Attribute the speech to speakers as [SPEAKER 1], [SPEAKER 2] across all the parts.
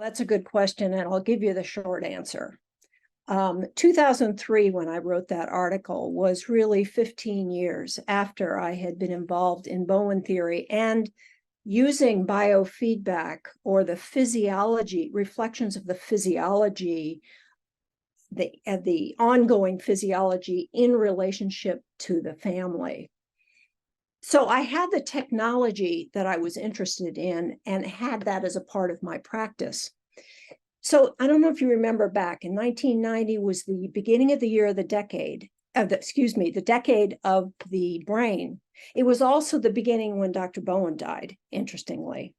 [SPEAKER 1] That's a good question, and I'll give you the short answer. 2003, when I wrote that article, was really 15 years after I had been involved in Bowen theory and using biofeedback, or the physiology, reflections of the physiology, the ongoing physiology in relationship to the family. So I had the technology that I was interested in and had that as a part of my practice. So I don't know if you remember, back in 1990 was the beginning of the year of the decade, the decade of the brain. It was also the beginning when Dr. Bowen died, interestingly.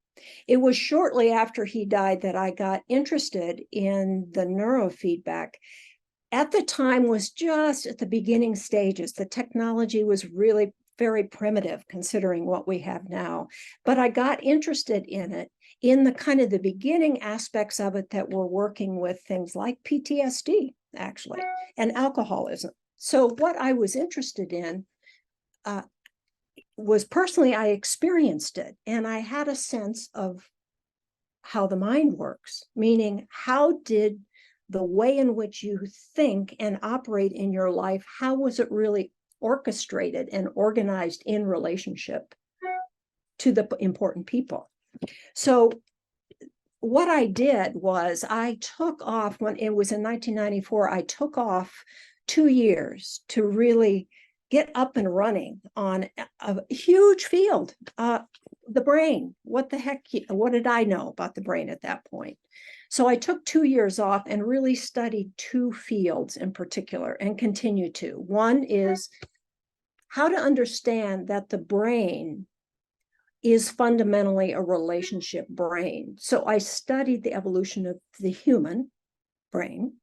[SPEAKER 1] It was shortly after he died that I got interested in the neurofeedback. At the time was just at the beginning stages. The technology was really very primitive considering what we have now. But I got interested in it, in the kind of the beginning aspects of it that were working with things like PTSD, actually, and alcoholism. So what I was interested in was, personally, I experienced it, and I had a sense of how the mind works, meaning how did the way in which you think and operate in your life, how was it really orchestrated and organized in relationship to the important people? So what I did was I took off, when it was in 1994, I took off 2 years to really get up and running on a huge field. The brain, what the heck, what did I know about the brain at that point? So I took 2 years off and really studied 2 fields in particular, and continue to. One is how to understand that the brain is fundamentally a relationship brain. So I studied the evolution of the human brain.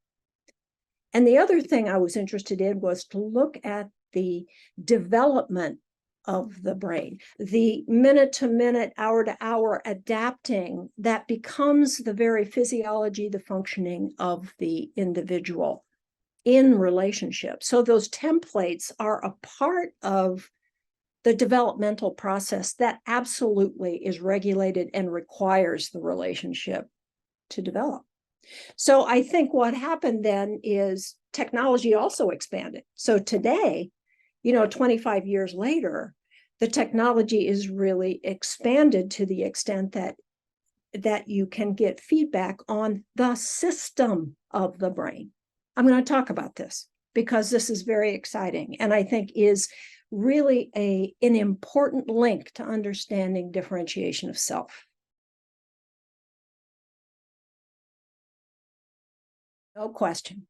[SPEAKER 1] And the other thing I was interested in was to look at the development of the brain, the minute to minute, hour to hour adapting that becomes the very physiology, the functioning of the individual in relationship. So those templates are a part of the developmental process that absolutely is regulated and requires the relationship to develop. So I think what happened then is technology also expanded. So today, 25 years later, the technology is really expanded to the extent that you can get feedback on the system of the brain. I'm going to talk about this because this is very exciting, and I think is really an important link to understanding differentiation of self. No question.